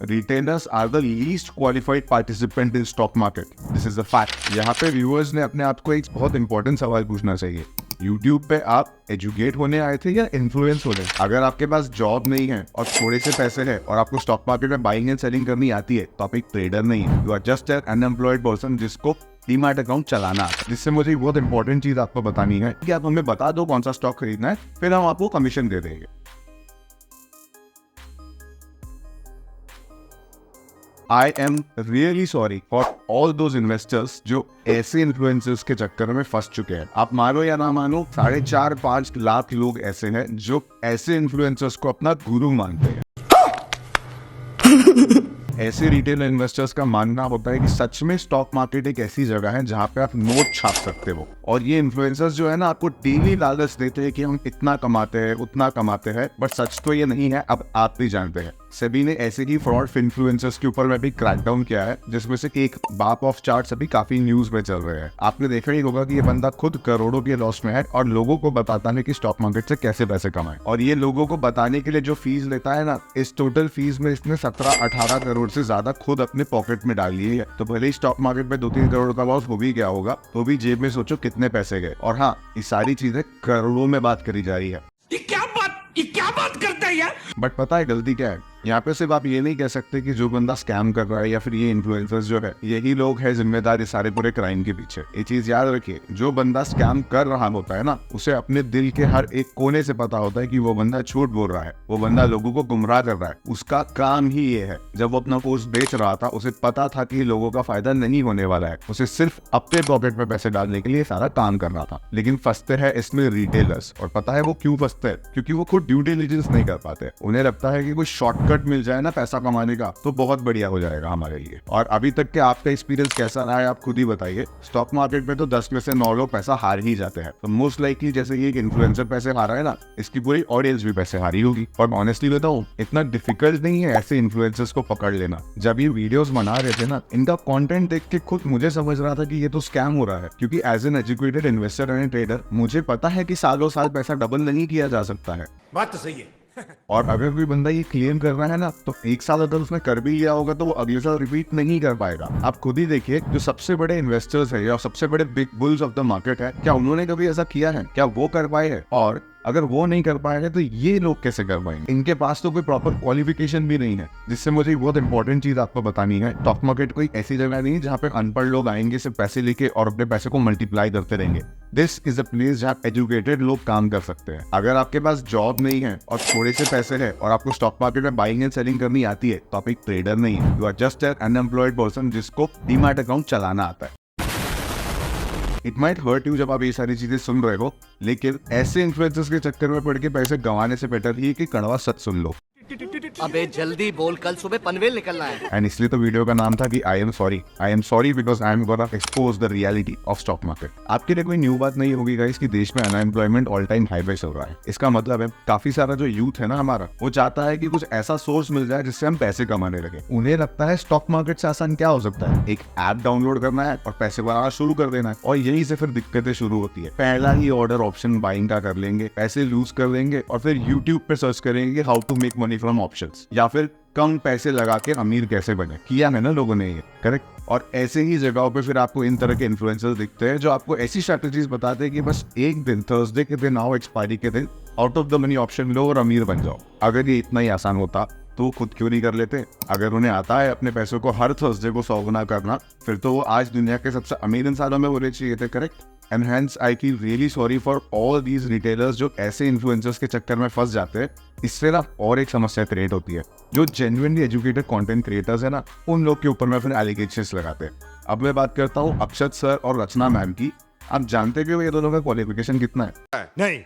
Retailers are the least qualified participant in stock market. This is a fact. यहाँ पे viewers ने अपने आप को एक बहुत इंपॉर्टेंट सवाल पूछना चाहिए। YouTube पे आप एजुकेट होने आए थे या इन्फ्लुएंस होने? अगर आपके पास जॉब नहीं है और थोड़े से पैसे हैं और आपको स्टॉक मार्केट में बाइंग एंड सेलिंग करनी आती है तो आप एक ट्रेडर नहीं है। You are just an unemployed person जिसको डीमैट अकाउंट चलाना आता है। जिससे मुझे बहुत इंपॉर्टेंट चीज आपको बतानी है कि आप हमें बता दो कौन सा स्टॉक खरीदना है, फिर हम आपको कमीशन दे देंगे। I am really sorry for all those investors जो ऐसे इन्फ्लुएंसर्स के चक्कर में फंस चुके हैं। आप मानो या ना मानो 4.5-5 लाख लोग ऐसे हैं जो ऐसे इन्फ्लुएंसर्स को अपना गुरु मानते हैं। ऐसे रिटेल इन्वेस्टर्स का मानना होता है कि सच में स्टॉक मार्केट एक ऐसी जगह है जहां पे आप नोट छाप सकते हो, और ये इन्फ्लुएंसर्स जो है ना आपको डेली लालच देते हैं कि हम इतना कमाते हैं उतना कमाते हैं, बट सच तो ये नहीं है। अब आप भी जानते हैं सेबी ने ऐसे ही फ्रॉड इन्फ्लुएंसर्स के ऊपर में भी क्रैकडाउन किया है, जिसमें से एक बाप ऑफ चार्ट्स अभी काफी न्यूज में चल रहे हैं। आपने देखा ही होगा कि ये बंदा खुद करोड़ों के लॉस में है और लोगों को बताता है कि स्टॉक मार्केट से कैसे पैसे कमाए, और ये लोगों को बताने के लिए जो फीस लेता है ना, इस टोटल फीस में इसने 17-18 करोड़ से ज्यादा खुद अपने पॉकेट में डाल लिए है। तो भले ही स्टॉक मार्केट में 2-3 करोड़ का लॉस हो भी गया होगा, तो भी जेब में सोचो कितने पैसे गए। और हाँ, ये सारी चीजें करोड़ों में बात करी जा रही है। ये क्या बात करता है यार? बट पता है गलती क्या है? यहाँ पे सिर्फ आप ये नहीं कह सकते कि जो बंदा स्कैम कर रहा है या फिर ये इन्फ्लुएंसर्स जो है यही लोग हैं जिम्मेदार इस सारे पूरे क्राइम के पीछे। ये चीज याद रखिए, जो बंदा स्कैम कर रहा होता है ना, उसे अपने दिल के हर एक कोने से पता होता है कि वो बंदा झूठ बोल रहा है, वो बंदा लोगों को गुमराह कर रहा है। उसका काम ही ये है। जब वो अपना कोर्स बेच रहा था उसे पता था कि लोगों का फायदा नहीं होने वाला है, उसे सिर्फ अपने पॉकेट में पैसे डालने के लिए सारा काम कर रहा था। लेकिन फंसते हैं इसमें रिटेलर्स, और पता है वो क्यों फंसते हैं? क्योंकि वो खुद ड्यू डिलिजेंस नहीं कर पाते। उन्हें लगता है कि कोई शॉर्टकट मिल जाए ना पैसा कमाने का तो बहुत बढ़िया हो जाएगा हमारे लिए। और अभी तक के आपका एक्सपीरियंस कैसा रहा है आप खुद ही बताइए। स्टॉक मार्केट में तो 10 में से 9 लोग पैसा हार ही जाते हैं। तो मोस्ट लाइकली जैसे ये एक इन्फ्लुएंसर पैसे हारा है ना, इसकी पूरी ऑडियंस भी पैसे हारी होगी। और ऑनेस्टली बताऊं, इतना डिफिकल्ट नहीं है ऐसे इन्फ्लुएंसर्स को पकड़ लेना। जब ये वीडियोस बना रहे थे ना, इनका कंटेंट देख के खुद मुझे समझ रहा था कि ये तो स्कैम हो रहा है, क्योंकि as an educated investor and trader मुझे पता है कि सालों साल पैसा डबल नहीं किया जा सकता है। बात तो सही है। और अगर कोई बंदा ये क्लेम कर रहा है ना, तो एक साल अगर उसने कर भी लिया होगा तो वो अगले साल रिपीट नहीं कर पाएगा। आप खुद ही देखिए, जो सबसे बड़े इन्वेस्टर्स है या सबसे बड़े big bulls of the market है, क्या उन्होंने कभी ऐसा किया है? क्या वो कर पाए हैं? और अगर वो नहीं कर पाएंगे तो ये लोग कैसे कर पाएंगे? इनके पास तो कोई प्रॉपर क्वालिफिकेशन भी नहीं है। जिससे मुझे बहुत इंपॉर्टेंट चीज आपको बतानी है, स्टॉक मार्केट कोई ऐसी जगह नहीं है जहाँ पे अनपढ़ लोग आएंगे, सिर्फ पैसे लेके और अपने पैसे को मल्टीप्लाई करते रहेंगे। दिस इज अ प्लेस जहाँ एजुकेटेड लोग काम कर सकते हैं। अगर आपके पास जॉब नहीं है और थोड़े से पैसे है और आपको स्टॉक मार्केट में बाइंग एंड सेलिंग करनी आती है तो आप एक ट्रेडर नहीं है। You are just an unemployed person जिसको डीमैट अकाउंट चलाना आता है। इट माइट हर्ट यू जब आप ये सारी चीजें सुन रहे हो, लेकिन ऐसे इन्फ्लुएंसर्स के चक्कर में पड़ के पैसे गंवाने से बेटर ही कि कड़वा सच सुन लो। अबे जल्दी बोल, कल सुबह पनवेल निकलना है। एंड इसलिए तो वीडियो का नाम था कि I am sorry because I am gonna expose the reality of stock market. आपके लिए कोई न्यू बात नहीं होगी गाइस कि देश में अनएम्प्लॉयमेंट ऑल टाइम हाई पे चल रहा है। इसका मतलब है काफी सारा जो यूथ है ना हमारा, वो चाहता है कि कुछ ऐसा सोर्स मिल जाए जिससे हम पैसे कमाने लगे। उन्हें लगता है स्टॉक मार्केट से आसान क्या हो सकता है, एक ऐप डाउनलोड करना है और पैसे बनाना शुरू कर देना है। और यही से फिर दिक्कतें शुरू होती है। पहला ही ऑर्डर ऑप्शन बाइंग का कर लेंगे, पैसे लूज कर देंगे और फिर यूट्यूब पे सर्च करेंगे how to make money from options, या फिर कम पैसे लगा के अमीर कैसे बने। किया है ना लोगों ने ये, करेक्ट। और ऐसे ही जगहों पे फिर आपको इन तरह के इन्फ्लुएंसर्स दिखते हैं जो आपको ऐसी स्ट्रैटेजीज बताते हैं कि बस एक दिन थर्सडे के दिन आओ, एक्सपायरी के दिन out of the money option लो और अमीर बन जाओ। अगर ये इतना ही आसान होता तो खुद क्यों नहीं कर लेते? अगर उन्हें आता है अपने पैसों को हर थर्सडे को 100 गुना करना, फिर तो वो आज दुनिया के सबसे अमीर इंसानों में होने चाहिए थे, correct. And hence I feel really sorry for all these retailers जो ऐसे इन्फ्लुएंसर्स के चक्कर में फंस जाते हैं। इससे ना और एक समस्या क्रिएट होती है, जो जेन्युइनली एजुकेटेड कंटेंट क्रिएटर्स है ना, उन लोग के ऊपर में फिर एलिगेशंस लगाते हैं। अब मैं बात करता हूँ अक्षत सर और रचना मैम की। आप जानते भी हो ये दोनों का क्वालिफिकेशन कितना है? नहीं।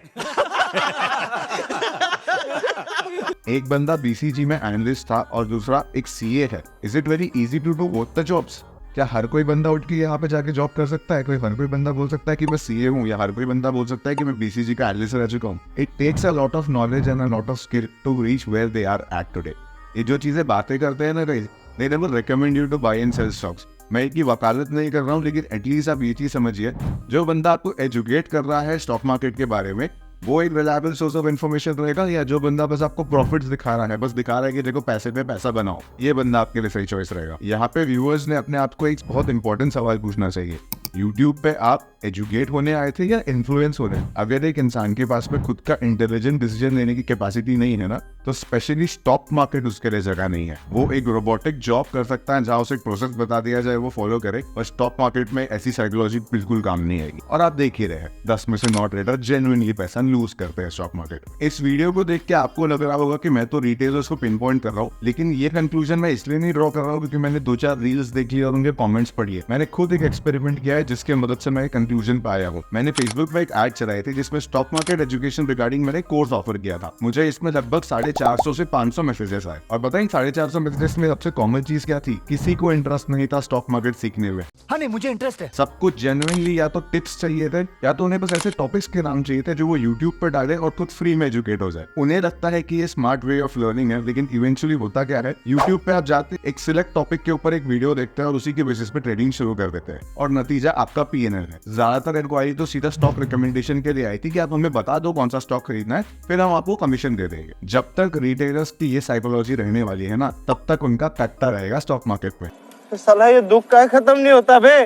एक बंदा बीसीजी में एनालिस्ट था और दूसरा एक सीए है। Is it very easy to do both the jobs? क्या हर कोई बंदा उठ के यहाँ पे जाके जॉब कर सकता है? हर कोई बंदा बोल सकता है कि मैं सीए हूँ, या हर कोई बंदा बोल सकता है कि मैं बीसीजी का एनालिस्ट रह चुका हूँ? It takes a lot of knowledge and a lot of skill to reach where they are at today. ये जो चीजें बातें करते हैं ना guys, they never recommend you to buy and sell stocks. मैं इनकी वकालत नहीं कर रहा हूँ, लेकिन एटलीस्ट आप ये चीज समझिए, जो बंदा आपको एजुकेट कर रहा है स्टॉक मार्केट के बारे में, वो एक रिलायबल सोर्स ऑफ इन्फॉर्मेशन रहेगा, या जो बंदा बस आपको प्रॉफिट्स दिखा रहा है, बस दिखा रहा है कि देखो पैसे पे पैसा बनाओ, ये बंदा आपके लिए सही चॉइस रहेगा। यहाँ पे व्यूअर्स ने अपने आप को एक बहुत इंपॉर्टेंट सवाल पूछना चाहिए, यूट्यूब पे आप एजुकेट होने आए थे या इन्फ्लुएंस होने? अगर एक इंसान के पास में खुद का इंटेलिजेंट डिसीजन लेने की कैपेसिटी नहीं है ना, तो स्पेशली स्टॉक मार्केट उसके लिए जगह नहीं है। वो एक रोबोटिक जॉब कर सकता है जहां उसे एक प्रोसेस बता दिया जाए वो फॉलो करे, और स्टॉक मार्केट में ऐसी साइकोलॉजी बिल्कुल काम नहीं आएगी। और आप देख ही रहे 10 में से 9 ट्रेडर जेन्युइनली पैसा लूज करते हैं स्टॉक मार्केट। इस वीडियो को देख के आपको लग रहा होगा कि मैं तो रिटेलर्स को पिन पॉइंट कर रहा हूँ, लेकिन ये कंक्लूजन मैं इसलिए नहीं ड्रॉ कर रहा हूँ क्योंकि मैंने 2-4 रील्स देखी और उनके कॉमेंट्स पढ़ी है। मैंने खुद एक एक्सपेरिमेंट किया है जिसके मदद से मैं कंक्लूजन पे आया हूँ। मैंने फेसबुक पे एक ऐड चलाई थी जिसमें स्टॉक मार्केट एजुकेशन रिगार्डिंग मैंने कोर्स ऑफर किया था। मुझे इसमें लगभग 450 से 500 मैसेजेस आए, और बताएं 450 मैसेजेस में सबसे कॉमन चीज क्या थी? किसी को इंटरेस्ट नहीं था स्टॉक मार्केट सीखने में। हाँ नहीं, मुझे इंटरेस्ट है। सब कुछ जेन्युइनली या तो टिप्स चाहिए थे, या तो उन्हें बस ऐसे टॉपिक्स के नाम चाहिए थे जो वो यूट्यूब पर डाले और खुद फ्री में एजुकेट हो जाए। उन्हें लगता है कि ये स्मार्ट वे ऑफ लर्निंग है, लेकिन इवेंचुअली होता क्या है, यूट्यूब पे आप जाते एक सिलेक्ट टॉपिक के ऊपर एक वीडियो देखते हैं और उसी के बेसिस पे ट्रेडिंग शुरू कर देते हैं, और नतीजा आपका PNL है। ज्यादातर इंक्वायरी तो सीधा स्टॉक रिकमेंडेशन के लिए आई थी कि आप हमें बता दो कौन सा स्टॉक खरीदना है, फिर हम आपको कमीशन दे देंगे। जब तक रिटेलर्स की ये साइकोलॉजी रहने वाली है ना, तब तक उनका कट्टा रहेगा स्टॉक मार्केट में। साला ये दुख का खत्म नहीं होता बे।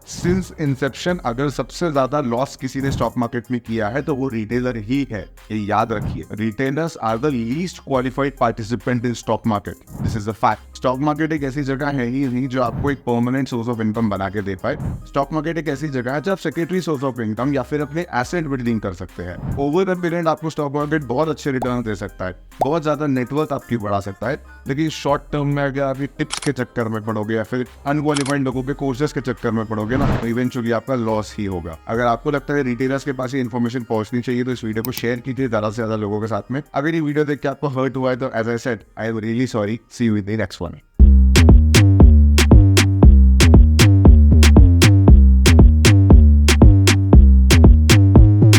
सिंस इंसेप्शन अगर सबसे ज्यादा लॉस किसी ने स्टॉक मार्केट में किया है तो वो रिटेलर ही है, ये याद रखिए। Retailers are the least qualified participant in stock market, this is the fact. Stock market एक ऐसी जगह है ही नहीं जो आपको एक परमानेंट सोर्स ऑफ इनकम बना के दे पाए। स्टॉक मार्केट एक ऐसी जगह है जब सेकेंडरी सोर्स ऑफ इनकम या फिर अपने एसेट बिल्डिंग कर सकते हैं। ओवर द पीरियड आपको स्टॉक मार्केट बहुत अच्छे रिटर्न दे सकता है, बहुत ज्यादा नेटवर्क आपकी बढ़ा सकता है, लेकिन शॉर्ट टर्म में अगर आप टिप्स के चक्कर में पड़ोगे या फिर अनक्वालिफाइड लोगों के कोर्सेज के चक्कर में पड़ोगे ना, तो इवेंचुअली आपका लॉस ही होगा। अगर आपको लगता है रिटेलर्स के पास ये इन्फॉर्मेशन पहुंचनी चाहिए तो इस वीडियो को शेयर कीजिए ज्यादा से ज्यादा लोगों के साथ में। अगर ये वीडियो देख के आपको हर्ट हुआ है तो as I said, I am really sorry. See you in the next one.